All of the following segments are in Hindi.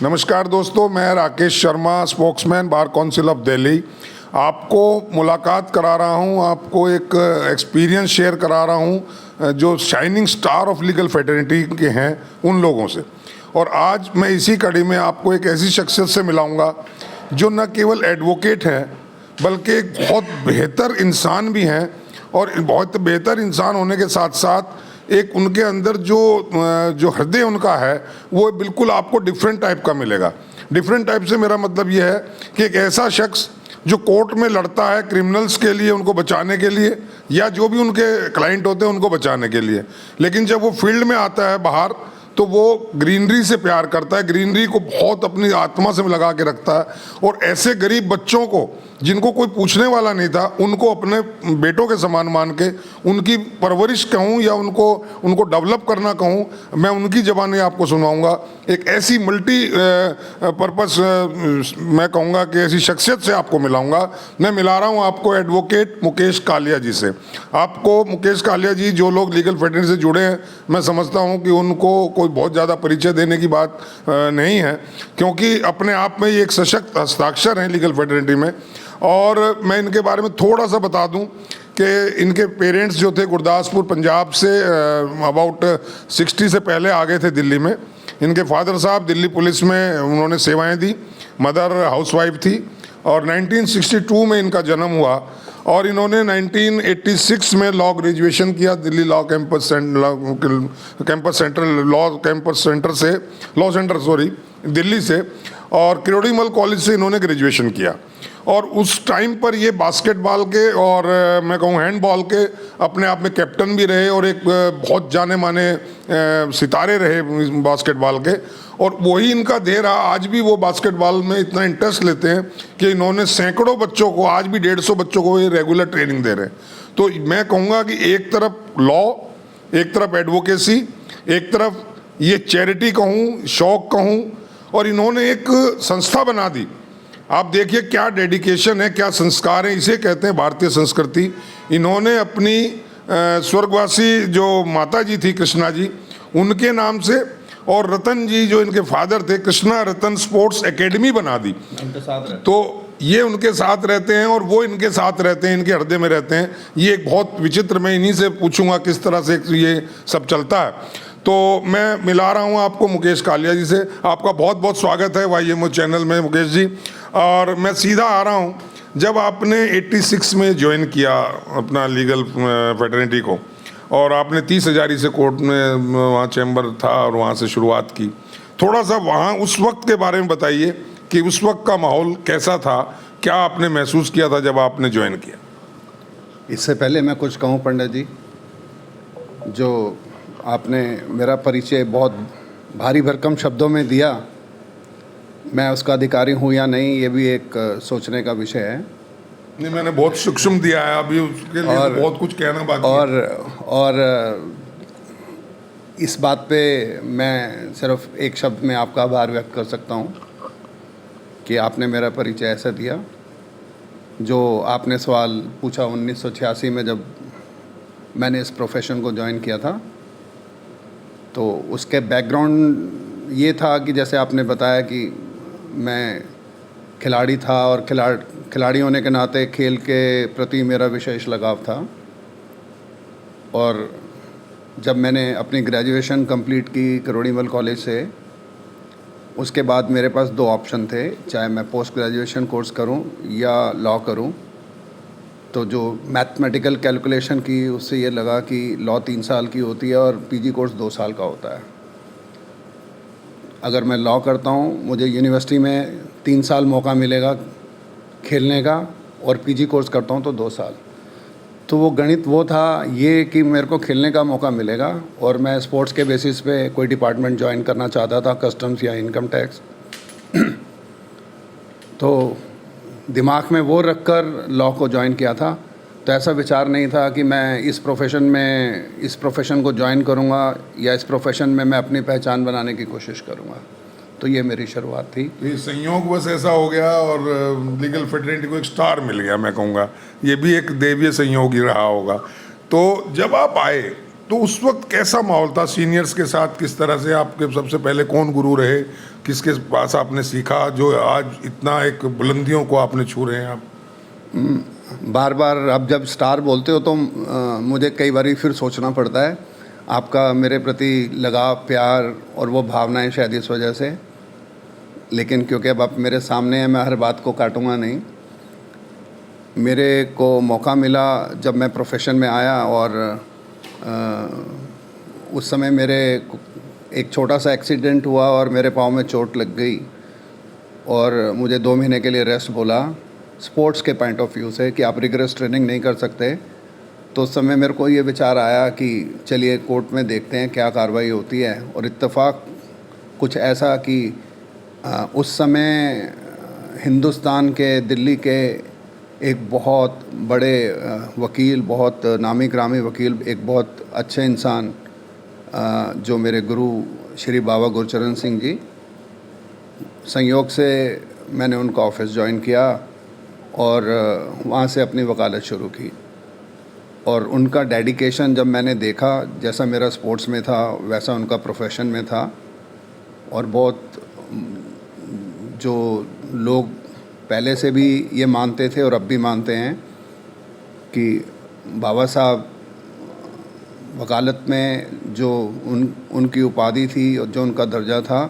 नमस्कार दोस्तों, मैं Rakesh Sharma, spokesman bar council of Delhi. आपको मुलाकात करा रहा हूं, आपको एक एक्सपीरियंस शेयर करा रहा हूं जो shining star of legal fraternity के हैं उन लोगों से। और आज मैं इसी कड़ी में आपको एक ऐसी शख्सियत से मिलाऊंगा जो न केवल एडवोकेट हैं बल्कि एक बहुत बेहतर इंसान भी हैं। और बहुत बेहतर इंसान होने के साथ साथ एक उनके अंदर जो हृदय उनका है वो बिल्कुल आपको डिफरेंट टाइप का मिलेगा। डिफरेंट टाइप से मेरा मतलब ये है कि एक ऐसा शख्स जो कोर्ट में लड़ता है क्रिमिनल्स के लिए, उनको बचाने के लिए, या जो भी उनके क्लाइंट होते हैं उनको बचाने के लिए, लेकिन जब वो फील्ड में आता है बाहर तो वो ग्रीनरी से प्यार करता है, ग्रीनरी को बहुत अपनी आत्मा से लगा के रखता है। और ऐसे गरीब बच्चों को जिनको कोई पूछने वाला नहीं था उनको अपने बेटों के समान मान के उनकी परवरिश कहूँ या उनको डेवलप करना कहूँ, मैं उनकी ज़बानी आपको सुनाऊंगा। एक ऐसी मल्टी पर्पस मैं कहूँगा कि ऐसी शख्सियत से आपको मिलाऊंगा। मैं मिला रहा हूँ आपको एडवोकेट मुकेश कालिया जी से। आपको मुकेश कालिया जी, जो लोग लीगल फ्रेटर्निटी से जुड़े हैं, मैं समझता हूँ कि उनको कोई बहुत ज़्यादा परिचय देने की बात नहीं है, क्योंकि अपने आप में ये एक सशक्त हस्ताक्षर हैं लीगल फ्रेटर्निटी में। और मैं इनके बारे में थोड़ा सा बता दूं कि इनके पेरेंट्स जो थे गुरदासपुर पंजाब से अबाउट 60 से पहले आ गए थे दिल्ली में। इनके फादर साहब दिल्ली पुलिस में उन्होंने सेवाएं दी, मदर हाउसवाइफ थी। और 1962 में इनका जन्म हुआ और इन्होंने 1986 में लॉ ग्रेजुएशन किया Delhi law campus centre Delhi से। और किरोड़ीमल कॉलेज से इन्होंने ग्रेजुएशन किया। और उस टाइम पर ये बास्केटबॉल के और मैं कहूँ हैंडबॉल के अपने आप में कैप्टन भी रहे और एक बहुत जाने माने सितारे रहे बास्केटबॉल के। और वही इनका ध्येय रहा। आज भी वो बास्केटबॉल में इतना इंटरेस्ट लेते हैं कि इन्होंने सैकड़ों बच्चों को, आज भी 150 बच्चों को ये रेगुलर ट्रेनिंग दे रहे हैं। तो मैं कहूँगा कि एक तरफ लॉ, एक तरफ एडवोकेसी, एक तरफ ये चैरिटी कहूँ, शौक कहूँ, और इन्होंने एक संस्था बना दी। आप देखिए क्या डेडिकेशन है, क्या संस्कार है, इसे कहते हैं भारतीय संस्कृति। इन्होंने अपनी स्वर्गवासी जो माता जी थी कृष्णा जी, उनके नाम से, और रतन जी जो इनके फादर थे, कृष्णा रतन स्पोर्ट्स एकेडमी बना दी। तो ये उनके साथ रहते हैं और वो इनके साथ रहते हैं, इनके हृदय में रहते हैं। ये एक बहुत विचित्र, मैं इन्हीं से पूछूंगा किस तरह से ये सब चलता है। तो मैं मिला रहा हूँ आपको मुकेश कालिया जी से। आपका बहुत बहुत स्वागत है YMO चैनल में मुकेश जी। और मैं सीधा आ रहा हूँ, जब आपने 86 में ज्वाइन किया अपना लीगल फ्रेटर्निटी को, और आपने 30 हजारी से कोर्ट में वहाँ चैम्बर था और वहाँ से शुरुआत की, थोड़ा सा वहाँ उस वक्त के बारे में बताइए कि उस वक्त का माहौल कैसा था, क्या आपने महसूस किया था जब आपने ज्वाइन किया? इससे पहले मैं कुछ कहूँ पंडित जी, जो आपने मेरा परिचय बहुत भारी भरकम शब्दों में दिया, मैं उसका अधिकारी हूँ या नहीं ये भी एक सोचने का विषय है। नहीं, मैंने बहुत सूक्ष्म दिया है, अभी उसके लिए तो बहुत कुछ कहना बाकी है। और इस बात पे मैं सिर्फ एक शब्द में आपका आभार व्यक्त कर सकता हूँ कि आपने मेरा परिचय ऐसा दिया। जो आपने सवाल पूछा 1986 में जब मैंने इस प्रोफेशन को ज्वाइन किया था, तो उसके बैकग्राउंड ये था कि जैसे आपने बताया कि मैं खिलाड़ी था और खिलाड़ी होने के नाते खेल के प्रति मेरा विशेष लगाव था। और जब मैंने अपनी ग्रेजुएशन कंप्लीट की किरोड़ीमल कॉलेज से, उसके बाद मेरे पास दो ऑप्शन थे, चाहे मैं पोस्ट ग्रेजुएशन कोर्स करूं या लॉ करूं। तो जो मैथमेटिकल कैलकुलेशन की, उससे ये लगा कि लॉ 3 साल की होती है और पीजी कोर्स 2 साल का होता है। अगर मैं लॉ करता हूँ मुझे यूनिवर्सिटी में 3 साल मौका मिलेगा खेलने का, और पीजी कोर्स करता हूँ तो 2 साल। तो वो गणित वो था ये कि मेरे को खेलने का मौका मिलेगा और मैं स्पोर्ट्स के बेसिस पे कोई डिपार्टमेंट ज्वाइन करना चाहता था, कस्टम्स या इनकम टैक्स। तो दिमाग में वो रखकर लॉ को ज्वाइन किया था। तो ऐसा विचार नहीं था कि मैं इस प्रोफेशन को ज्वाइन करूँगा या इस प्रोफेशन में मैं अपनी पहचान बनाने की कोशिश करूँगा। तो ये मेरी शुरुआत थी। ये संयोग बस ऐसा हो गया और लीगल फ्रेटर्निटी को एक स्टार मिल गया, मैं कहूँगा ये भी एक देवीय संयोग ही रहा होगा। तो जब आप आए तो उस वक्त कैसा माहौल था सीनियर्स के साथ? किस तरह से आपके सबसे पहले कौन गुरु रहे, किसके पास आपने सीखा जो आज इतना एक बुलंदियों को आपने छू रहे हैं आप? बार बार अब जब स्टार बोलते हो तो मुझे कई बार फिर सोचना पड़ता है। आपका मेरे प्रति लगाव, प्यार और वो भावनाएं शायद इस वजह से, लेकिन क्योंकि अब आप मेरे सामने हैं, मैं हर बात को काटूंगा नहीं। मेरे को मौका मिला जब मैं प्रोफेशन में आया, और उस समय मेरे एक छोटा सा एक्सीडेंट हुआ और मेरे पाँव में चोट लग गई और मुझे 2 महीने के लिए रेस्ट बोला, स्पोर्ट्स के पॉइंट ऑफ व्यू से कि आप रिगरस ट्रेनिंग नहीं कर सकते। तो उस समय मेरे को ये विचार आया कि चलिए कोर्ट में देखते हैं क्या कार्रवाई होती है। और इत्तेफाक कुछ ऐसा कि उस समय हिंदुस्तान के, दिल्ली के एक बहुत बड़े वकील, बहुत नामी ग्रामी वकील, एक बहुत अच्छे इंसान जो मेरे गुरु श्री बाबा गुरचरण सिंह जी, संयोग से मैंने उनका ऑफिस ज्वाइन किया और वहाँ से अपनी वकालत शुरू की। और उनका डेडिकेशन जब मैंने देखा, जैसा मेरा स्पोर्ट्स में था वैसा उनका प्रोफेशन में था। और बहुत जो लोग पहले से भी ये मानते थे और अब भी मानते हैं कि बाबा साहब वकालत में जो उनकी उपाधि थी और जो उनका दर्जा था,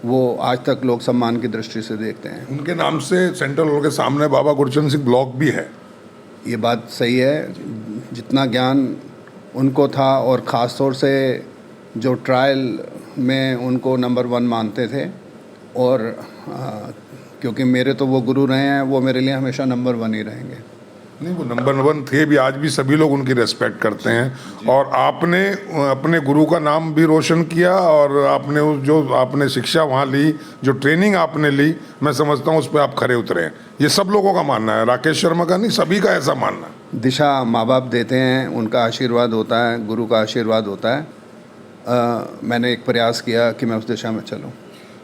वो आज तक लोग सम्मान की दृष्टि से देखते हैं। उनके नाम से सेंट्रल हॉल के सामने बाबा गुरचरण सिंह ब्लॉक भी है। ये बात सही है। जितना ज्ञान उनको था, और ख़ास तौर से जो ट्रायल में उनको नंबर 1 मानते थे, और क्योंकि मेरे तो वो गुरु रहे हैं, वो मेरे लिए हमेशा नंबर 1 ही रहेंगे। नहीं, वो नंबर 1 थे भी, आज भी सभी लोग उनकी रेस्पेक्ट करते हैं। और आपने अपने गुरु का नाम भी रोशन किया, और आपने जो आपने शिक्षा वहाँ ली, जो ट्रेनिंग आपने ली, मैं समझता हूँ उस पर आप खरे उतरे हैं। ये सब लोगों का मानना है, राकेश शर्मा का नहीं, सभी का ऐसा मानना है। दिशा माँ बाप देते हैं, उनका आशीर्वाद होता है, गुरु का आशीर्वाद होता है। मैंने एक प्रयास किया कि मैं उस दिशा में चलूँ।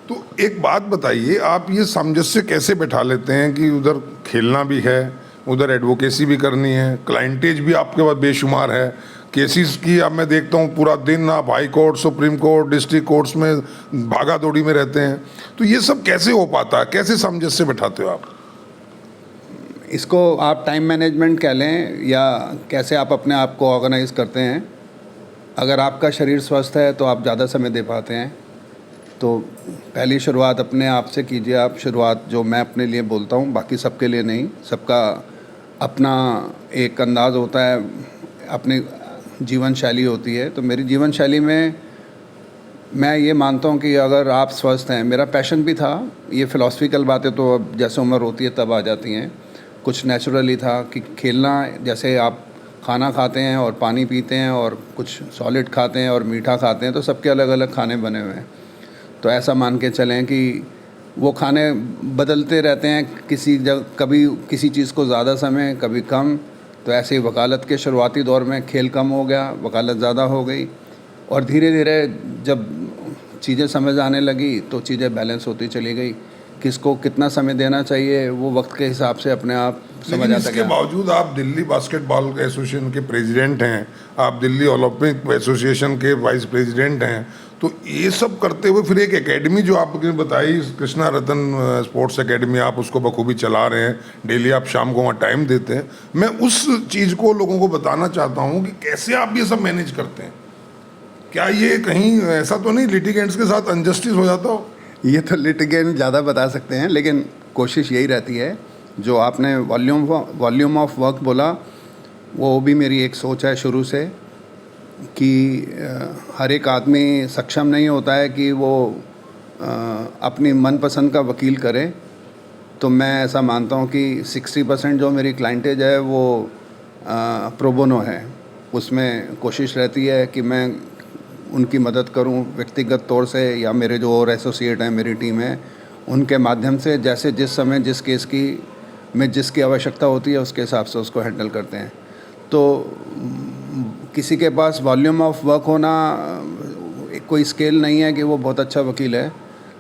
तो एक बात बताइए, आप ये सामंजस्य कैसे बैठा लेते हैं कि उधर खेलना भी है, उधर एडवोकेसी भी करनी है, क्लाइंटेज भी आपके पास बेशुमार है, केसेस की अब मैं देखता हूँ पूरा दिन आप high court, supreme court, district courts में भागा दौड़ी में रहते हैं, तो ये सब कैसे हो पाता है? कैसे सामंजस्य बैठाते हो आप? इसको आप टाइम मैनेजमेंट कह लें, या कैसे आप अपने आप को ऑर्गेनाइज करते हैं। अगर आपका शरीर स्वस्थ है तो आप ज़्यादा समय दे पाते हैं। तो पहली शुरुआत अपने आप से कीजिए आप। शुरुआत जो मैं अपने लिए बोलता हूँ, बाकी सबके लिए नहीं, सबका अपना एक अंदाज़ होता है, अपनी जीवन शैली होती है। तो मेरी जीवन शैली में मैं ये मानता हूँ कि अगर आप स्वस्थ हैं, मेरा पैशन भी था, ये फ़िलासफ़िकल बातें तो अब जैसे उम्र होती है तब आ जाती हैं। कुछ नेचुरली था कि खेलना, जैसे आप खाना खाते हैं और पानी पीते हैं और कुछ सॉलिड खाते हैं और मीठा खाते हैं, तो सबके अलग अलग खाने बने हुए हैं। तो ऐसा मान के चलें कि वो खाने बदलते रहते हैं, कभी किसी चीज़ को ज़्यादा समय, कभी कम। तो ऐसे ही वकालत के शुरुआती दौर में खेल कम हो गया, वकालत ज़्यादा हो गई, और धीरे धीरे जब चीज़ें समझ आने लगी तो चीज़ें बैलेंस होती चली गई। किसको कितना समय देना चाहिए वो वक्त के हिसाब से अपने आप समझ आता इसके बावजूद आप दिल्ली बास्केटबॉल एसोसिएशन के प्रेसिडेंट हैं, आप दिल्ली ओलंपिक एसोसिएशन के वाइस प्रेसिडेंट हैं, तो ये सब करते हुए फिर एक एकेडमी जो आपने बताई, कृष्णा रतन स्पोर्ट्स एकेडमी, आप उसको बखूबी चला रहे हैं, डेली आप शाम को वहाँ टाइम देते हैं। मैं उस चीज़ को लोगों को बताना चाहता हूँ कि कैसे आप ये सब मैनेज करते हैं। क्या ये कहीं ऐसा तो नहीं लिटिगेंट्स के साथ अनजस्टिस हो जाता हो? ये तो लिटिगेंट ज़्यादा बता सकते हैं, लेकिन कोशिश यही रहती है। जो आपने वॉल्यूम ऑफ वर्क बोला, वो भी मेरी एक सोच है शुरू से कि हर एक आदमी सक्षम नहीं होता है कि वो अपनी मनपसंद का वकील करे। तो मैं ऐसा मानता हूँ कि 60% जो मेरी क्लाइंटेज है वो प्रो बोनो है। उसमें कोशिश रहती है कि मैं उनकी मदद करूं व्यक्तिगत तौर से, या मेरे जो और एसोसिएट हैं, मेरी टीम है, उनके माध्यम से जैसे जिस समय जिस केस की में जिसकी आवश्यकता होती है उसके हिसाब से उसको हैंडल करते हैं। तो किसी के पास वॉल्यूम ऑफ वर्क होना कोई स्केल नहीं है कि वो बहुत अच्छा वकील है।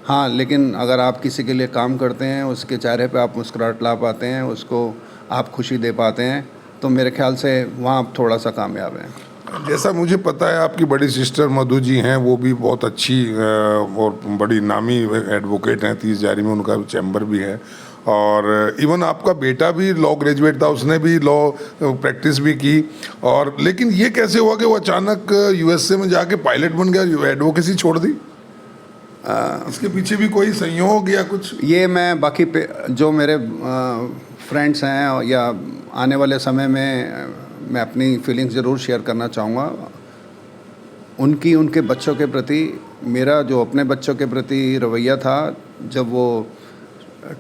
हाँ, लेकिन अगर आप किसी के लिए काम करते हैं, उसके चेहरे पे आप मुस्कुराहट ला पाते हैं, उसको आप खुशी दे पाते हैं, तो मेरे ख्याल से वहाँ आप थोड़ा सा कामयाब हैं। जैसा मुझे पता है आपकी बड़ी सिस्टर मधु जी हैं, वो भी बहुत अच्छी और बड़ी नामी एडवोकेट हैं। 30 जारी में उनका चैम्बर भी है। और इवन आपका बेटा भी लॉ ग्रेजुएट था, उसने भी लॉ प्रैक्टिस भी की। और लेकिन ये कैसे हुआ कि वो अचानक यूएसए में जाके पायलट बन गया, एडवोकेसी छोड़ दी? इसके पीछे भी कोई संयोग या कुछ? ये मैं बाकी जो मेरे फ्रेंड्स हैं या आने वाले समय में मैं अपनी फीलिंग्स ज़रूर शेयर करना चाहूँगा। उनके बच्चों के प्रति मेरा जो अपने बच्चों के प्रति रवैया था, जब वो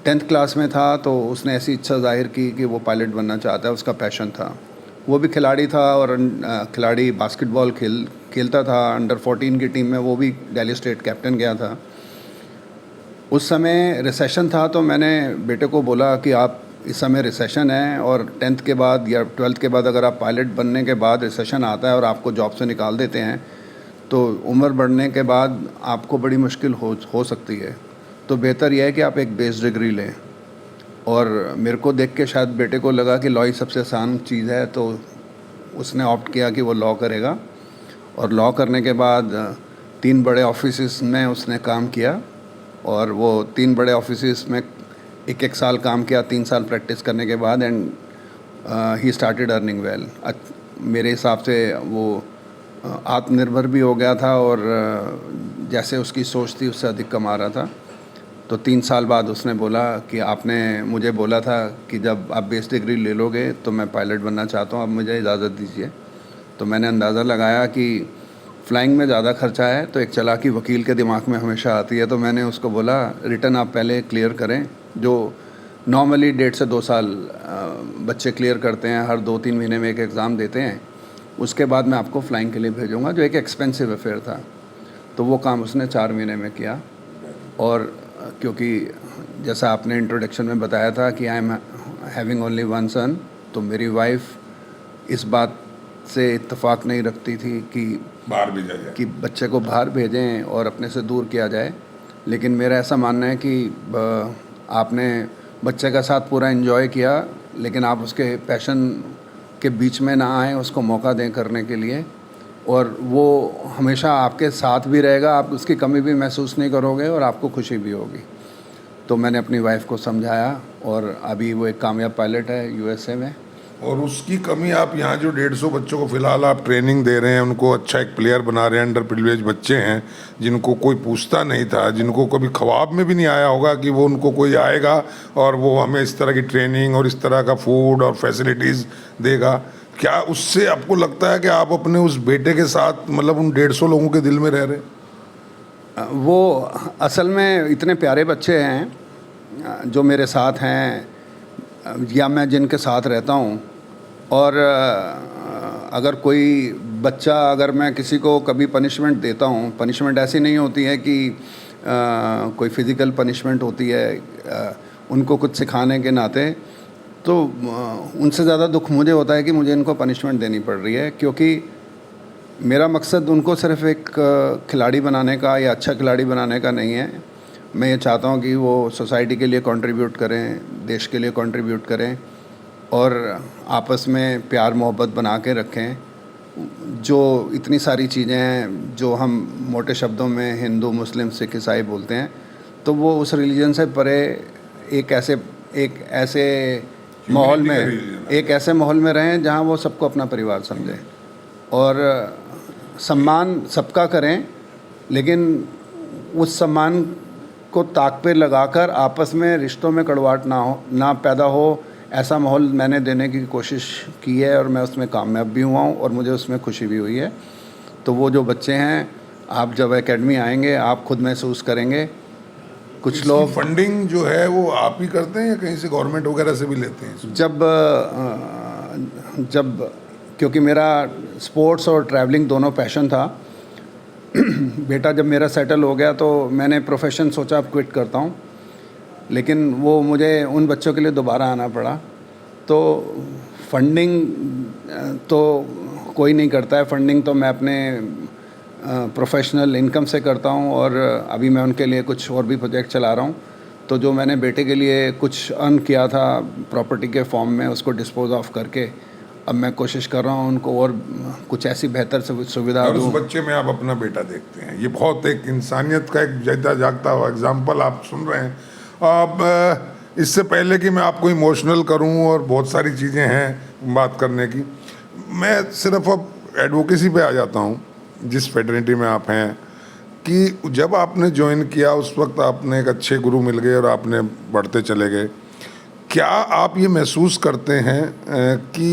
10th क्लास में था तो उसने ऐसी इच्छा जाहिर की कि वो पायलट बनना चाहता है, उसका पैशन था। वो भी खिलाड़ी था और खिलाड़ी बास्केटबॉल खेलता था। अंडर 14 की टीम में वो भी दिल्ली स्टेट कैप्टन गया था। उस समय रिसेशन था, तो मैंने बेटे को बोला कि आप इस समय रिसेशन है और 10th के बाद या 12th के बाद अगर आप पायलट बनने के बाद रिसेशन आता है और आपको जॉब से निकाल देते हैं तो उम्र बढ़ने के बाद आपको बड़ी मुश्किल हो सकती है। तो बेहतर यह है कि आप एक बेस डिग्री लें। और मेरे को देख के शायद बेटे को लगा कि लॉ ही सबसे आसान चीज़ है, तो उसने ऑप्ट किया कि वो लॉ करेगा। और लॉ करने के बाद 3 बड़े ऑफिसेस में उसने काम किया और वो 3 बड़े ऑफिसेस में 1-1 साल काम किया, 3 साल प्रैक्टिस करने के बाद and he started earning well. मेरे हिसाब से वो आत्मनिर्भर भी हो गया था और जैसे उसकी सोच थी उससे अधिक कमा रहा था। तो 3 साल बाद उसने बोला कि आपने मुझे बोला था कि जब आप बेस डिग्री ले लोगे तो मैं पायलट बनना चाहता हूँ, अब मुझे इजाज़त दीजिए। तो मैंने अंदाज़ा लगाया कि फ़्लाइंग में ज़्यादा खर्चा है, तो एक चालाकी वकील के दिमाग में हमेशा आती है। तो मैंने उसको बोला रिटन आप पहले क्लियर करें, जो नॉर्मली 1.5 से 2 साल बच्चे क्लियर करते हैं, हर 2-3 महीने में एक एग्ज़ाम देते हैं। उसके बाद मैं आपको फ़्लाइंग के लिए भेजूँगा, जो एक एक्सपेंसिव अफेयर था। तो वो काम उसने 4 महीने में किया। और क्योंकि जैसा आपने इंट्रोडक्शन में बताया था कि आई एम हैविंग ओनली 1 सन, तो मेरी वाइफ इस बात से इत्तेफाक नहीं रखती थी कि बाहर भेजा जाए, कि बच्चे को बाहर भेजें और अपने से दूर किया जाए। लेकिन मेरा ऐसा मानना है कि आपने बच्चे का साथ पूरा एंजॉय किया, लेकिन आप उसके पैशन के बीच में ना आए, उसको मौका दें करने के लिए। और वो हमेशा आपके साथ भी रहेगा, आप उसकी कमी भी महसूस नहीं करोगे और आपको खुशी भी होगी। तो मैंने अपनी वाइफ को समझाया और अभी वो एक कामयाब पायलट है यूएसए में। और उसकी कमी आप यहाँ जो 150 बच्चों को फिलहाल आप ट्रेनिंग दे रहे हैं, उनको अच्छा एक प्लेयर बना रहे हैं। अंडर प्रिविलेज बच्चे हैं जिनको कोई पूछता नहीं था, जिनको कभी ख्वाब में भी नहीं आया होगा कि वो उनको कोई आएगा और वो हमें इस तरह की ट्रेनिंग और इस तरह का फूड और फैसिलिटीज़ देगा। क्या उससे आपको लगता है कि आप अपने उस बेटे के साथ मतलब उन 150 लोगों के दिल में रह रहे? वो असल में इतने प्यारे बच्चे हैं जो मेरे साथ हैं या मैं जिनके साथ रहता हूँ। और अगर कोई बच्चा, अगर मैं किसी को कभी पनिशमेंट देता हूँ, पनिशमेंट ऐसी नहीं होती है कि कोई फिज़िकल पनिशमेंट होती है उनको कुछ सिखाने के नाते, तो उनसे ज़्यादा दुख मुझे होता है कि मुझे इनको पनिशमेंट देनी पड़ रही है। क्योंकि मेरा मकसद उनको सिर्फ़ एक खिलाड़ी बनाने का या अच्छा खिलाड़ी बनाने का नहीं है। मैं ये चाहता हूँ कि वो सोसाइटी के लिए कंट्रीब्यूट करें, देश के लिए कंट्रीब्यूट करें और आपस में प्यार मोहब्बत बना के रखें। जो इतनी सारी चीज़ें हैं जो हम मोटे शब्दों में हिंदू, मुस्लिम, सिख, ईसाई बोलते हैं, तो वो उस रिलीजन से परे एक ऐसे माहौल में रहें जहाँ वो सबको अपना परिवार समझें और सम्मान सबका करें, लेकिन उस सम्मान को ताक पे लगाकर आपस में रिश्तों में कड़वाहट ना पैदा हो, ऐसा माहौल मैंने देने की कोशिश की है और मैं उसमें कामयाब भी हुआ हूँ और मुझे उसमें खुशी भी हुई है। तो वो जो बच्चे हैं, आप जब एकेडमी आएंगे आप खुद महसूस करेंगे। कुछ लोग फंडिंग जो है वो आप ही करते हैं या कहीं से गवर्नमेंट वगैरह से भी लेते हैं? जब क्योंकि मेरा स्पोर्ट्स और ट्रैवलिंग दोनों पैशन था, बेटा जब मेरा सेटल हो गया तो मैंने प्रोफेशन सोचा अब क्विट करता हूँ, लेकिन वो मुझे उन बच्चों के लिए दोबारा आना पड़ा। तो फंडिंग तो कोई नहीं करता है, फंडिंग तो मैं अपने प्रोफेशनल इनकम से करता हूँ और अभी मैं उनके लिए कुछ और भी प्रोजेक्ट चला रहा हूँ। तो जो मैंने बेटे के लिए कुछ अर्न किया था प्रॉपर्टी के फॉर्म में, उसको डिस्पोज ऑफ करके अब मैं कोशिश कर रहा हूँ उनको और कुछ ऐसी बेहतर सुविधा और उस दूँ। बच्चे में आप अपना बेटा देखते हैं, ये बहुत एक इंसानियत का एक जगता जागता हुआ एग्जाम्पल आप सुन रहे हैं। अब इससे पहले कि मैं आपको इमोशनल करूं, और बहुत सारी चीज़ें हैं बात करने की, मैं सिर्फ अब एडवोकेसी पे आ जाता हूं, जिस फेडरेटी में आप हैं, कि जब आपने ज्वाइन किया उस वक्त आपने एक अच्छे गुरु मिल गए और आपने बढ़ते चले गए। क्या आप ये महसूस करते हैं कि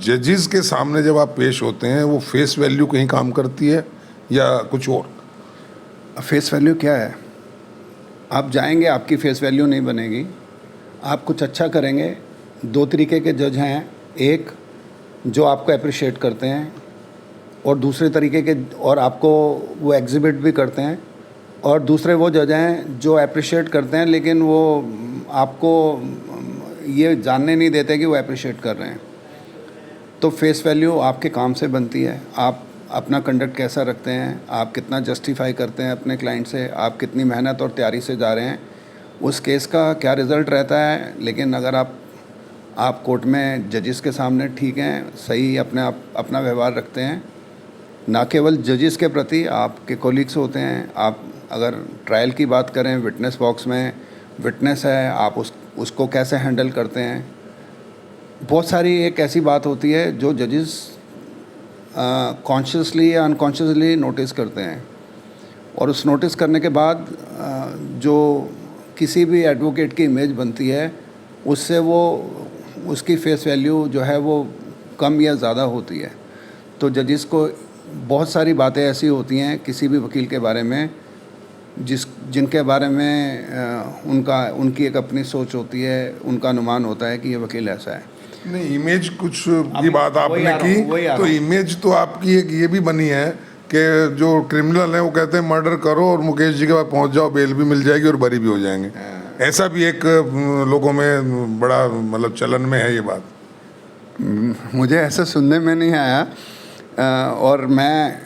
जजेस के सामने जब आप पेश होते हैं वो फेस वैल्यू कहीं काम करती है या कुछ और? फेस वैल्यू क्या है? आप जाएंगे, आपकी फेस वैल्यू नहीं बनेगी। आप कुछ अच्छा करेंगे, दो तरीके के जज हैं, एक जो आपको अप्रिशिएट करते हैं और दूसरे तरीके के, और आपको वो एग्जिबिट भी करते हैं, और दूसरे वो जज हैं जो अप्रिशिएट करते हैं लेकिन वो आपको ये जानने नहीं देते कि वो अप्रिशिएट कर रहे हैं। तो फेस वैल्यू आपके काम से बनती है। आप अपना कंडक्ट कैसा रखते हैं, आप कितना जस्टिफाई करते हैं अपने क्लाइंट से, आप कितनी मेहनत और तैयारी से जा रहे हैं, उस केस का क्या रिज़ल्ट रहता है। लेकिन अगर आप कोर्ट में जजेस के सामने ठीक हैं, सही अपना व्यवहार रखते हैं, ना केवल जजेस के प्रति, आपके कोलीग्स होते हैं। आप अगर ट्रायल की बात करें, विटनेस बॉक्स में विटनेस है, आप उसको कैसे हैंडल करते हैं। बहुत सारी एक ऐसी बात होती है जो जजेस कॉन्शियसली या अनकॉन्शियसली नोटिस करते हैं, और उस नोटिस करने के बाद जो किसी भी एडवोकेट की इमेज बनती है, उससे उसकी फेस वैल्यू जो है वो कम या ज़्यादा होती है। तो जजेस को बहुत सारी बातें ऐसी होती हैं किसी भी वकील के बारे में जिनके बारे में उनकी एक अपनी सोच होती है, उनका अनुमान होता है कि ये वकील ऐसा है। नहीं, इमेज कुछ की बात आपने की, तो इमेज तो आपकी एक ये भी बनी है कि जो क्रिमिनल हैं वो कहते हैं मर्डर करो और मुकेश जी के पास पहुंच जाओ, बेल भी मिल जाएगी और बरी भी हो जाएंगे। ऐसा भी एक लोगों में बड़ा मतलब चलन में है ये बात। मुझे ऐसा सुनने में नहीं आया, और मैं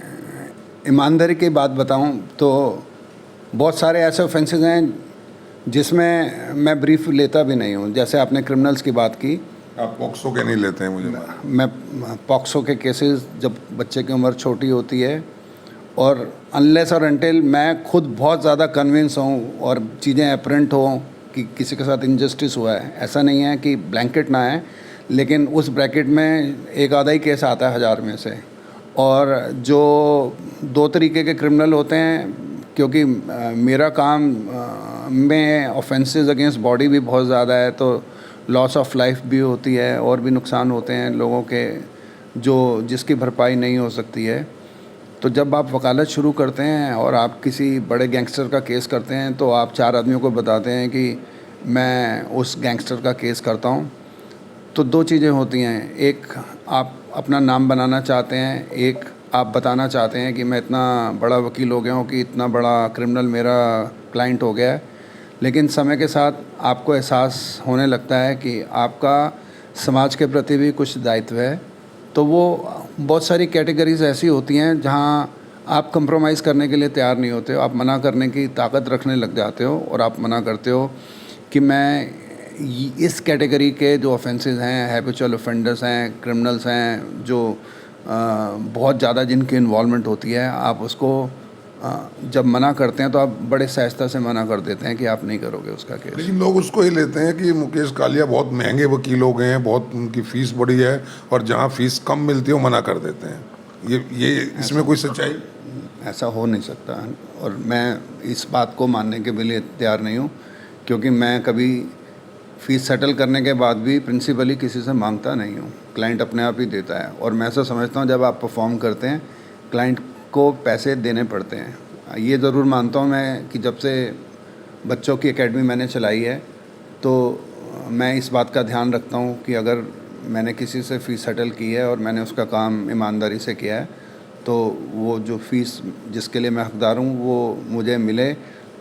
ईमानदारी की बात बताऊं तो बहुत सारे ऐसे ऑफेंसेस हैं जिसमें मैं ब्रीफ लेता भी नहीं हूं। जैसे आपने क्रिमिनल्स की बात की, आप पॉक्सो के नहीं लेते हैं? मुझे मैं पॉक्सो के केसेस जब बच्चे की उम्र छोटी होती है, और अनलेस और अनटिल मैं खुद बहुत ज़्यादा कन्विंस हूँ और चीज़ें अपरेंट हों कि किसी के साथ इनजस्टिस हुआ है, ऐसा नहीं है कि ब्लैंकेट ना है, लेकिन उस ब्रैकेट में एक आधा ही केस आता है 1000 में से। और जो दो तरीके के क्रिमिनल होते हैं, क्योंकि मेरा काम में ऑफेंसेस अगेंस्ट बॉडी भी बहुत ज़्यादा है, तो लॉस ऑफ लाइफ भी होती है और भी नुकसान होते हैं लोगों के जिसकी भरपाई नहीं हो सकती है। तो जब आप वकालत शुरू करते हैं और आप किसी बड़े गैंगस्टर का केस करते हैं, तो आप 4 आदमियों को बताते हैं कि मैं उस गैंगस्टर का केस करता हूं। तो दो चीज़ें होती हैं, एक आप अपना नाम बनाना चाहते हैं, एक आप बताना चाहते हैं कि मैं इतना बड़ा वकील हो गया हूँ कि इतना बड़ा क्रिमिनल मेरा क्लाइंट हो गया है। लेकिन समय के साथ आपको एहसास होने लगता है कि आपका समाज के प्रति भी कुछ दायित्व है। तो वो बहुत सारी कैटेगरीज ऐसी होती हैं जहाँ आप कंप्रोमाइज़ करने के लिए तैयार नहीं होते हो, आप मना करने की ताकत रखने लग जाते हो, और आप मना करते हो कि मैं इस कैटेगरी के जो ऑफेंसेस हैं, हैबिचुअल ऑफेंडर्स हैं, क्रिमिनल्स हैं, जो बहुत ज़्यादा जिनकी इन्वॉल्वमेंट होती है, आप उसको जब मना करते हैं तो आप बड़े सहजता से मना कर देते हैं कि आप नहीं करोगे उसका केस। लेकिन लोग उसको ही लेते हैं कि मुकेश कालिया बहुत महंगे वकील हो गए हैं, बहुत उनकी फ़ीस बड़ी है, और जहाँ फ़ीस कम मिलती है वो मना कर देते हैं। ये इसमें कोई सच्चाई? ऐसा हो नहीं सकता, और मैं इस बात को मानने के लिए तैयार नहीं हूँ, क्योंकि मैं कभी फ़ीस सेटल करने के बाद भी प्रिंसिपली किसी से मांगता नहीं हूँ। क्लाइंट अपने आप ही देता है, और मैं ऐसा समझता हूँ जब आप परफॉर्म करते हैं क्लाइंट को पैसे देने पड़ते हैं। ये ज़रूर मानता हूँ मैं कि जब से बच्चों की एकेडमी मैंने चलाई है, तो मैं इस बात का ध्यान रखता हूँ कि अगर मैंने किसी से फ़ीस सेटल की है और मैंने उसका काम ईमानदारी से किया है, तो वो जो फ़ीस जिसके लिए मैं हकदार हूँ वो मुझे मिले,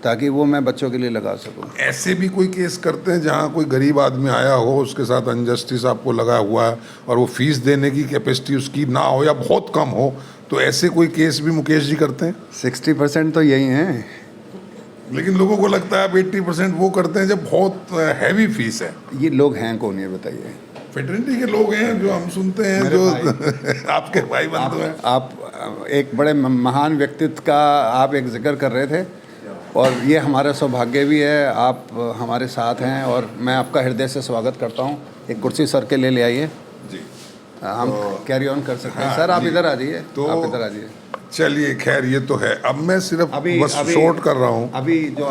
ताकि वो मैं बच्चों के लिए लगा सकूँ। ऐसे भी कोई केस करते हैं जहाँ कोई गरीब आदमी आया हो, उसके साथ अनजस्टिस आपको लगा हुआ है, और वो फीस देने की कैपेसिटी उसकी ना हो या बहुत कम हो, तो ऐसे कोई केस भी मुकेश जी करते हैं? 60% तो यही हैं। लेकिन लोगों को लगता है आप 80% वो करते हैं जब बहुत हैवी फीस है। ये लोग हैं कौन, ये बताइए? फेटर्निटी के लोग हैं जो हम सुनते हैं, मेरे जो आपके भाई बंधु हैं। आप एक बड़े महान व्यक्तित्व का आप एक जिक्र कर रहे थे, और ये हमारा सौभाग्य भी है आप हमारे साथ हैं, और मैं आपका हृदय से स्वागत करता हूँ। एक कुर्सी सर के लिए ले आइए जी, हम कैरी ऑन कर सकते हैं। हाँ, सर आप जी। इधर आ जाइए, तो आप इधर आ जाइए। चलिए खैर ये तो है, अब मैं सिर्फ बस शॉर्ट कर रहा हूँ। अभी जो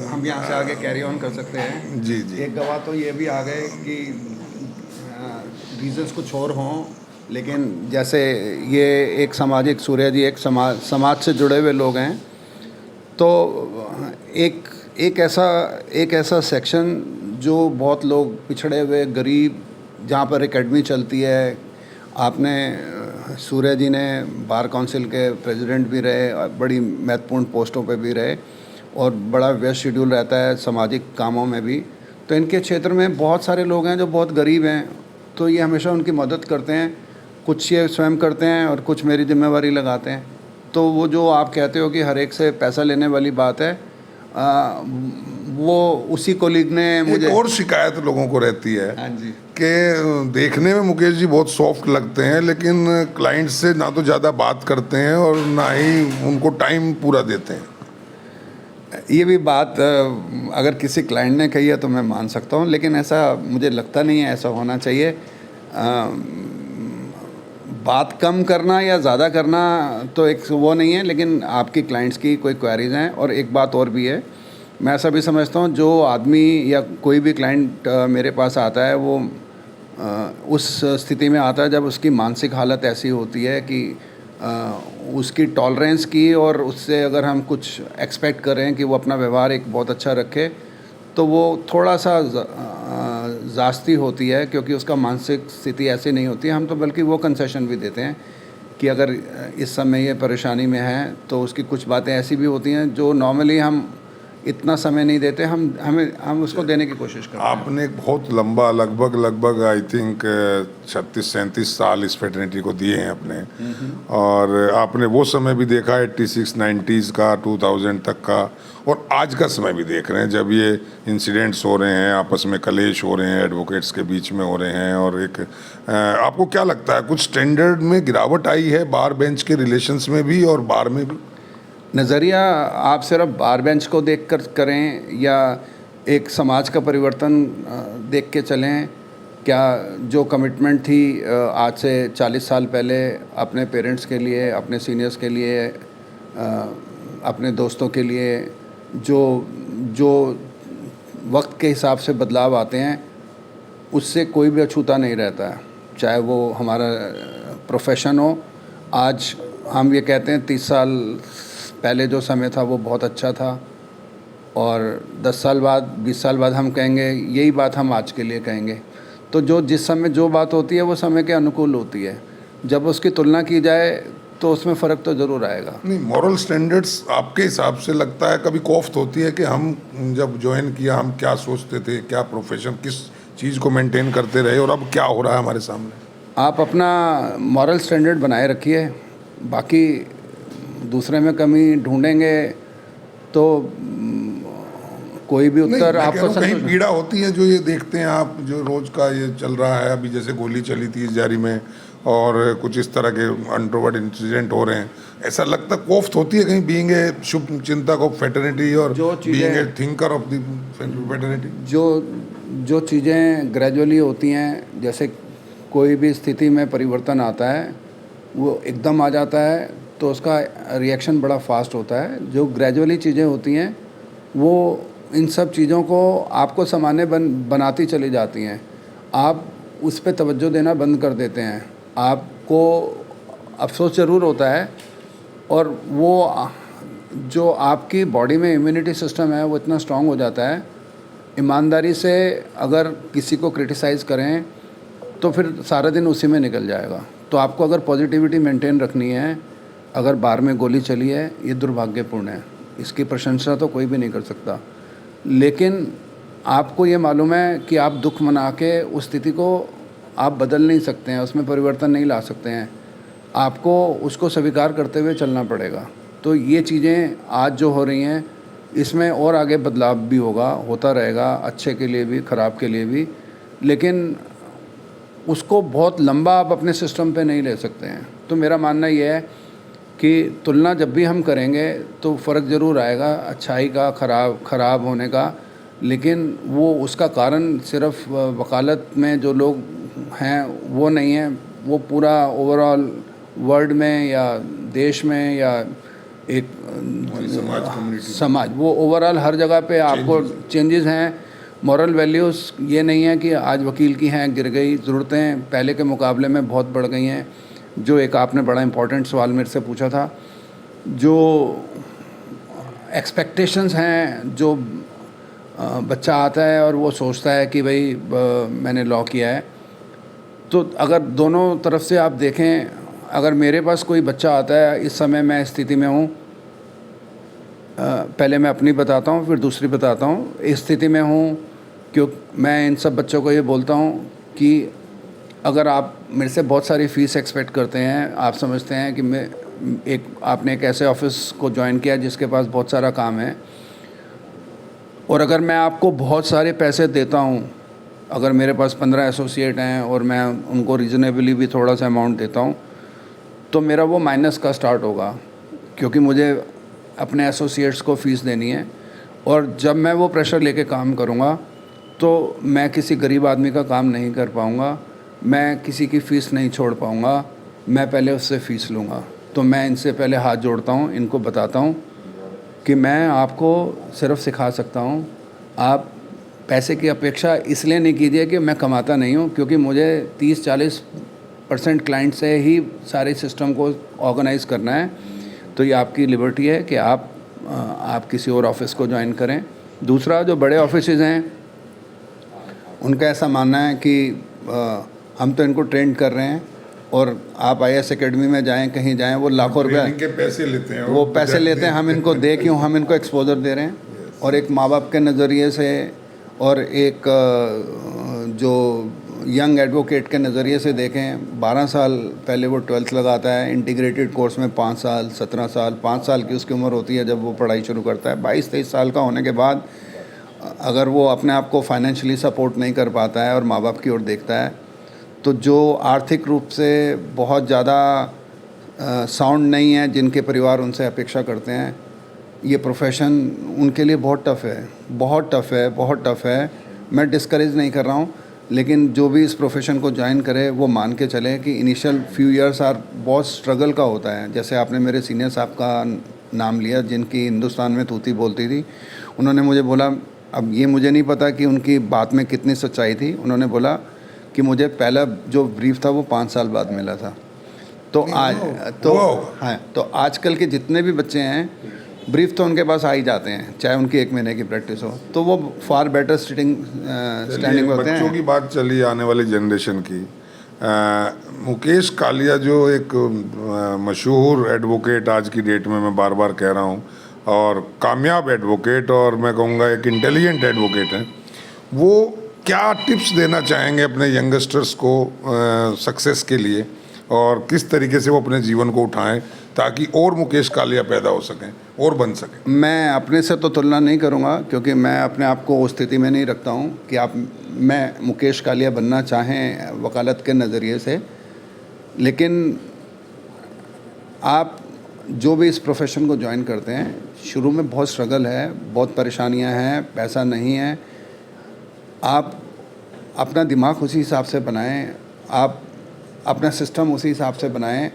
हम यहाँ से आगे कैरी ऑन कर सकते हैं। जी जी, एक गवाह तो ये भी आ गए कि रीजंस कुछ और हों, लेकिन जैसे ये एक सामाजिक, सूर्य जी एक समाज से जुड़े हुए लोग हैं, तो एक ऐसा सेक्शन जो बहुत लोग पिछड़े हुए, गरीब, जहाँ पर एकेडमी चलती है। आपने सूर्य जी ने बार काउंसिल के प्रेसिडेंट भी रहे, बड़ी महत्वपूर्ण पोस्टों पे भी रहे, और बड़ा व्यस्त शेड्यूल रहता है सामाजिक कामों में भी। तो इनके क्षेत्र में बहुत सारे लोग हैं जो बहुत गरीब हैं, तो ये हमेशा उनकी मदद करते हैं। कुछ ये स्वयं करते हैं और कुछ मेरी जिम्मेवारी लगाते हैं। तो वो जो आप कहते हो कि हर एक से पैसा लेने वाली बात है, वो उसी कोलीग ने मुझे एक और शिकायत लोगों को रहती है हाँ जी, कि देखने में मुकेश जी बहुत सॉफ्ट लगते हैं, लेकिन क्लाइंट से ना तो ज़्यादा बात करते हैं और ना ही उनको टाइम पूरा देते हैं। ये भी बात अगर किसी क्लाइंट ने कही है तो मैं मान सकता हूँ, लेकिन ऐसा मुझे लगता नहीं है ऐसा होना चाहिए। बात कम करना या ज़्यादा करना तो एक वो नहीं है, लेकिन आपकी क्लाइंट्स की कोई क्वेरीज हैं। और एक बात और भी है, मैं ऐसा भी समझता हूँ, जो आदमी या कोई भी क्लाइंट मेरे पास आता है, वो उस स्थिति में आता है जब उसकी मानसिक हालत ऐसी होती है कि उसकी टॉलरेंस की, और उससे अगर हम कुछ एक्सपेक्ट करें कि वो अपना व्यवहार एक बहुत अच्छा रखे, तो वो थोड़ा सा ज़ास्ती होती है, क्योंकि उसका मानसिक स्थिति ऐसी नहीं होती है। हम तो बल्कि वो कंसेशन भी देते हैं कि अगर इस समय ये परेशानी में है, तो उसकी कुछ बातें ऐसी भी होती हैं जो नॉर्मली हम इतना समय नहीं देते, हम उसको देने की कोशिश करते हैं। आपने एक बहुत लंबा, लगभग आई थिंक 36-37 साल इस फेटर्निटी को दिए हैं अपने, और आपने वो समय भी देखा 86, 90s का, 2000 तक का, और आज का समय भी देख रहे हैं जब ये इंसिडेंट्स हो रहे हैं, आपस में कलेश हो रहे हैं, एडवोकेट्स के बीच में हो रहे हैं। और एक आपको क्या लगता है, कुछ स्टैंडर्ड में गिरावट आई है बार बेंच के रिलेशंस में भी और बार में भी? नज़रिया आप सिर्फ बार बेंच को देख कर करें या एक समाज का परिवर्तन देख के चलें। क्या जो कमिटमेंट थी आज से 40 साल पहले अपने पेरेंट्स के लिए, अपने सीनियर्स के लिए, अपने दोस्तों के लिए, जो वक्त के हिसाब से बदलाव आते हैं, उससे कोई भी अछूता नहीं रहता है, चाहे वो हमारा प्रोफेशन हो। आज हम ये कहते हैं 30 साल पहले जो समय था वो बहुत अच्छा था, और 10 साल बाद, 20 साल बाद हम कहेंगे यही बात हम आज के लिए कहेंगे। तो जो जिस समय जो बात होती है वो समय के अनुकूल होती है। जब उसकी तुलना की जाए तो उसमें फ़र्क तो ज़रूर आएगा। नहीं, मॉरल स्टैंडर्ड्स आपके हिसाब से लगता है कभी कोफ्त होती है कि हम जब ज्वाइन किया हम क्या सोचते थे, क्या प्रोफेशन, किस चीज़ को मेंटेन करते रहे, और अब क्या हो रहा है हमारे सामने? आप अपना मॉरल स्टैंडर्ड बनाए रखिए, बाकी दूसरे में कमी ढूंढेंगे तो कोई भी उत्तर आपको कहीं पीड़ा होती है जो ये देखते हैं आप, जो रोज का ये चल रहा है, अभी जैसे गोली चली थी इस जारी में, और कुछ इस तरह के अनटोवर्ड इंसिडेंट हो रहे हैं, ऐसा लगता कोफ्त होती है कहीं, बीइंग ए शुभ चिंतक ऑफ फेटर्निटी और being a thinker of the fraternity? जो चीज़ें ग्रेजुअली होती हैं, जैसे कोई भी स्थिति में परिवर्तन आता है, वो एकदम आ जाता है तो उसका रिएक्शन बड़ा फास्ट होता है। जो ग्रेजुअली चीज़ें होती हैं वो इन सब चीज़ों को आपको सामान्य बनाती चली जाती हैं। आप उस पर तवज्जो देना बंद कर देते हैं, आपको अफसोस ज़रूर होता है, और वो जो आपकी बॉडी में इम्यूनिटी सिस्टम है वो इतना स्ट्रांग हो जाता है। ईमानदारी से अगर किसी को क्रिटिसाइज़ करें तो फिर सारा दिन उसी में निकल जाएगा। तो आपको अगर पॉजिटिविटी मेंटेन रखनी है, अगर बार में गोली चली है, ये दुर्भाग्यपूर्ण है, इसकी प्रशंसा तो कोई भी नहीं कर सकता। लेकिन आपको ये मालूम है कि आप दुख मना के उस स्थिति को आप बदल नहीं सकते हैं, उसमें परिवर्तन नहीं ला सकते हैं, आपको उसको स्वीकार करते हुए चलना पड़ेगा। तो ये चीज़ें आज जो हो रही हैं, इसमें और आगे बदलाव भी होगा, होता रहेगा, अच्छे के लिए भी, ख़राब के लिए भी। लेकिन उसको बहुत लंबा आप अपने सिस्टम पे नहीं ले सकते हैं। तो मेरा मानना ये है कि तुलना जब भी हम करेंगे तो फ़र्क ज़रूर आएगा अच्छाई का ख़राब होने का, लेकिन वो उसका कारण सिर्फ वकालत में जो लोग हैं वो नहीं है, वो पूरा ओवरऑल वर्ल्ड में या देश में या एक समाज, वो ओवरऑल हर जगह पे आपको चेंजेस हैं। मॉरल वैल्यूज़ ये नहीं है कि आज वकील की हैं गिर गई, ज़रूरतें पहले के मुकाबले में बहुत बढ़ गई हैं। जो एक आपने बड़ा इम्पोर्टेंट सवाल मेरे से पूछा था, जो एक्सपेक्टेशंस हैं, जो बच्चा आता है और वो सोचता है कि भाई मैंने लॉ किया है, तो अगर दोनों तरफ से आप देखें, अगर मेरे पास कोई बच्चा आता है, इस समय मैं स्थिति में हूँ, पहले मैं अपनी बताता हूँ फिर दूसरी बताता हूँ। इस स्थिति में हूँ क्यों मैं इन सब बच्चों को ये बोलता हूँ कि अगर आप मेरे से बहुत सारी फ़ीस एक्सपेक्ट करते हैं, आप समझते हैं कि आपने एक ऐसे ऑफिस को ज्वाइन किया जिसके पास बहुत सारा काम है, और अगर मैं आपको बहुत सारे पैसे देता हूँ, अगर मेरे पास 15 एसोसिएट हैं और मैं उनको रीज़नेबली भी थोड़ा सा अमाउंट देता हूँ, तो मेरा वो माइनस का स्टार्ट होगा, क्योंकि मुझे अपने एसोसिएट्स को फ़ीस देनी है। और जब मैं वो प्रेशर लेके काम करूँगा तो मैं किसी गरीब आदमी का काम नहीं कर पाऊँगा, मैं किसी की फ़ीस नहीं छोड़ पाऊँगा, मैं पहले उससे फ़ीस लूँगा। तो मैं इनसे पहले हाथ जोड़ता हूँ, इनको बताता हूँ कि मैं आपको सिर्फ सिखा सकता हूँ, आप पैसे की अपेक्षा इसलिए नहीं कीजिए कि मैं कमाता नहीं हूँ, क्योंकि मुझे 30-40% क्लाइंट से ही सारे सिस्टम को ऑर्गेनाइज़ करना है। तो ये आपकी लिबर्टी है कि आप किसी और ऑफिस को ज्वाइन करें। दूसरा, जो बड़े ऑफिसेज़ हैं उनका ऐसा मानना है कि हम तो इनको ट्रेंड कर रहे हैं, और आप IAS एकेडमी में जाएं, कहीं जाएं, वो लाखों रुपए के पैसे लेते हैं, वो पैसे लेते हैं, हम इनको दे क्यों, हम इनको एक्सपोजर दे रहे हैं। और एक माँ बाप के नज़रिए से और एक जो यंग एडवोकेट के नज़रिए से देखें, 12 साल पहले वो 12th लगाता है, इंटीग्रेटेड कोर्स में 5 साल, 17 साल, 5 साल की उसकी उम्र होती है जब वो पढ़ाई शुरू करता है। 22-23 साल का होने के बाद अगर वो अपने आप को फाइनेंशियली सपोर्ट नहीं कर पाता है और माँ बाप की ओर देखता है, तो जो आर्थिक रूप से बहुत ज़्यादा साउंड नहीं है, जिनके परिवार उनसे अपेक्षा करते हैं, ये प्रोफेशन उनके लिए बहुत टफ़ है, बहुत टफ़ है, बहुत टफ़ है। मैं डिस्करेज नहीं कर रहा हूँ, लेकिन जो भी इस प्रोफेशन को ज्वाइन करे वो मान के चले कि इनिशियल फ्यू इयर्स बहुत स्ट्रगल का होता है। जैसे आपने मेरे सीनियर साहब का नाम लिया, जिनकी हिंदुस्तान में तूती बोलती थी, उन्होंने मुझे बोला, अब ये मुझे नहीं पता कि उनकी बात में कितनी सच्चाई थी, उन्होंने बोला कि मुझे पहला जो ब्रीफ था वो 5 साल बाद मिला था। तो हाँ, तो आजकल के जितने भी बच्चे हैं, ब्रीफ तो उनके पास आ ही जाते हैं, चाहे उनकी 1 महीने की प्रैक्टिस हो, तो वो फार बेटर स्टैंडिंग होते हैं। बच्चों की बात चली, आने वाली जनरेशन की, मुकेश कालिया जो एक मशहूर एडवोकेट आज की डेट में, मैं बार बार कह रहा हूँ, और कामयाब एडवोकेट, और मैं कहूँगा एक इंटेलिजेंट एडवोकेट हैं, वो क्या टिप्स देना चाहेंगे अपने यंगस्टर्स को सक्सेस के लिए, और किस तरीके से वो अपने जीवन को उठाएं ताकि और मुकेश कालिया पैदा हो सकें और बन सकें? मैं अपने से तो तुलना नहीं करूंगा, क्योंकि मैं अपने आप को उस स्थिति में नहीं रखता हूं कि मैं मुकेश कालिया बनना चाहें वकालत के नज़रिए से। लेकिन आप जो भी इस प्रोफेशन को ज्वाइन करते हैं, शुरू में बहुत स्ट्रगल है, बहुत परेशानियां हैं, पैसा नहीं है। आप अपना दिमाग उसी हिसाब से बनाएं, आप अपना सिस्टम उसी हिसाब से बनाएं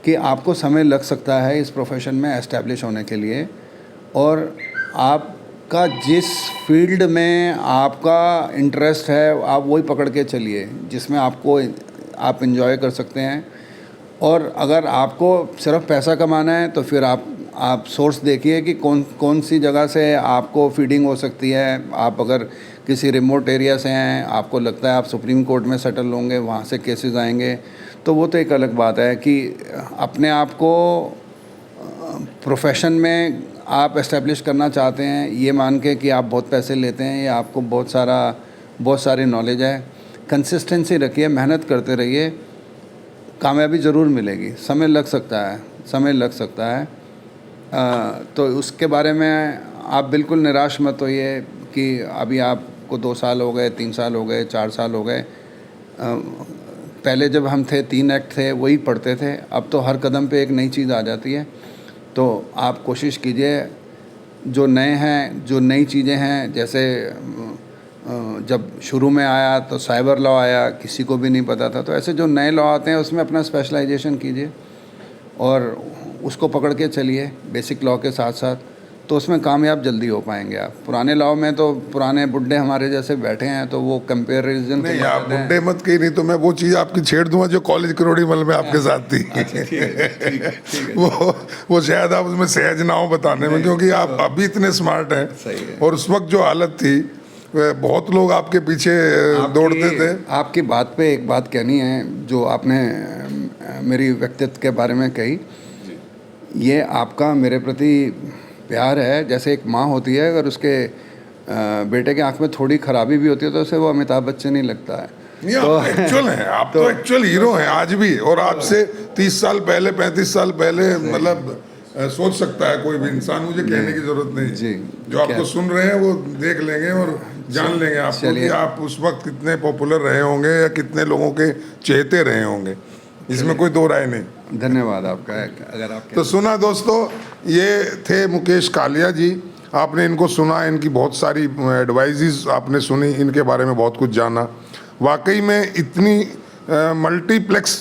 कि आपको समय लग सकता है इस प्रोफेशन में एस्टैब्लिश होने के लिए, और आपका जिस फील्ड में आपका इंटरेस्ट है आप वही पकड़ के चलिए, जिसमें आप एंजॉय कर सकते हैं। और अगर आपको सिर्फ पैसा कमाना है तो फिर आप सोर्स देखिए कि कौन सी जगह से आपको फीडिंग हो सकती है। आप अगर किसी रिमोट एरिया से हैं, आपको लगता है आप सुप्रीम कोर्ट में सेटल होंगे, वहाँ से केसेस आएंगे, तो वो तो एक अलग बात है कि अपने आप को प्रोफेशन में आप एस्टेब्लिश करना चाहते हैं ये मान के कि आप बहुत पैसे लेते हैं या आपको बहुत सारी नॉलेज है। कंसिस्टेंसी रखिए, मेहनत करते रहिए, कामयाबी ज़रूर मिलेगी। समय लग सकता है, तो उसके बारे में आप बिल्कुल निराश मत होइए कि अभी आपको 2 साल हो गए, 3 साल हो गए, 4 साल हो गए। पहले जब हम थे 3 एक्ट थे वही पढ़ते थे, अब तो हर कदम पे एक नई चीज़ आ जाती है। तो आप कोशिश कीजिए, जो नए हैं, जो नई चीज़ें हैं, जैसे जब शुरू में आया तो साइबर लॉ आया, किसी को भी नहीं पता था। तो ऐसे जो नए लॉ आते हैं उसमें अपना स्पेशलाइजेशन कीजिए और उसको पकड़ के चलिए बेसिक लॉ के साथ साथ, तो उसमें कामयाब जल्दी हो पाएंगे आप। पुराने लॉ में तो पुराने बुड्ढे हमारे जैसे बैठे हैं, तो वो कंपेरिजन नहीं, आप बुड्ढे मत कही, नहीं तो मैं वो चीज़ आपकी छेड़ दूंगा जो कॉलेज करोड़ीमल में आपके साथ थी। वो शायद आप उसमें सहज ना हो बताने में, क्योंकि आप अभी इतने स्मार्ट हैं और उस वक्त जो हालत थी बहुत लोग आपके पीछे दौड़ते थे। आपकी बात पे एक बात कहनी है, जो आपने मेरी व्यक्तित्व के बारे में कही, ये आपका मेरे प्रति प्यार है। जैसे एक माँ होती है, अगर उसके बेटे के आंख में थोड़ी खराबी भी होती है तो उसे वो अमिताभ बच्चन ही लगता है। तो एक्चुअल है, आप तो एक्चुअल हीरो हैं आज भी, और आपसे 30 साल पहले 35 साल पहले मतलब सोच सकता है कोई भी इंसान, मुझे कहने की जरूरत नहीं जी। जो आपको सुन रहे हैं वो देख लेंगे और जान लेंगे आपको कि आप उस वक्त कितने पॉपुलर रहे होंगे या कितने लोगों के चहेते रहे होंगे, इसमें कोई दो राय नहीं। धन्यवाद आपका। अगर आप तो सुना दोस्तों, ये थे मुकेश कालिया जी। आपने इनको सुना, इनकी बहुत सारी एडवाइजेस आपने सुनी, इनके बारे में बहुत कुछ जाना। वाकई में इतनी मल्टीप्लेक्स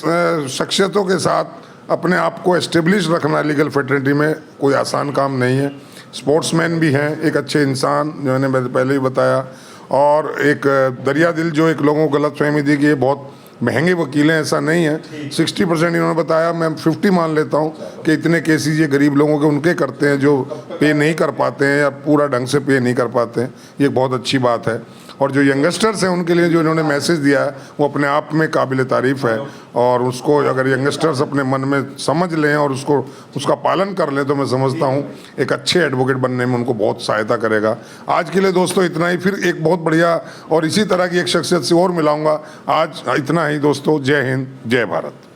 शख्सियतों के साथ अपने आप को एस्टेब्लिश रखना लीगल फ्रेटर्निटी में कोई आसान काम नहीं है। स्पोर्ट्समैन भी हैं, एक अच्छे इंसान जो मैंने पहले ही बताया, और एक दरिया दिल जो एक लोगों को गलतफहमी दी कि ये बहुत महंगे वकील हैं, ऐसा नहीं है। 60% इन्होंने बताया, मैं 50 मान लेता हूँ कि इतने केसेस ये गरीब लोगों के उनके करते हैं जो पे नहीं कर पाते हैं या पूरा ढंग से पे नहीं कर पाते हैं। ये बहुत अच्छी बात है। और जो यंगस्टर्स हैं उनके लिए जो इन्होंने मैसेज दिया है वो अपने आप में काबिल तारीफ़ है, और उसको अगर यंगस्टर्स अपने मन में समझ लें और उसका पालन कर लें तो मैं समझता हूँ एक अच्छे एडवोकेट बनने में उनको बहुत सहायता करेगा। आज के लिए दोस्तों इतना ही, फिर एक बहुत बढ़िया और इसी तरह की एक शख्सियत से और मिलाऊंगा। आज इतना ही दोस्तों, जय हिंद, जय भारत।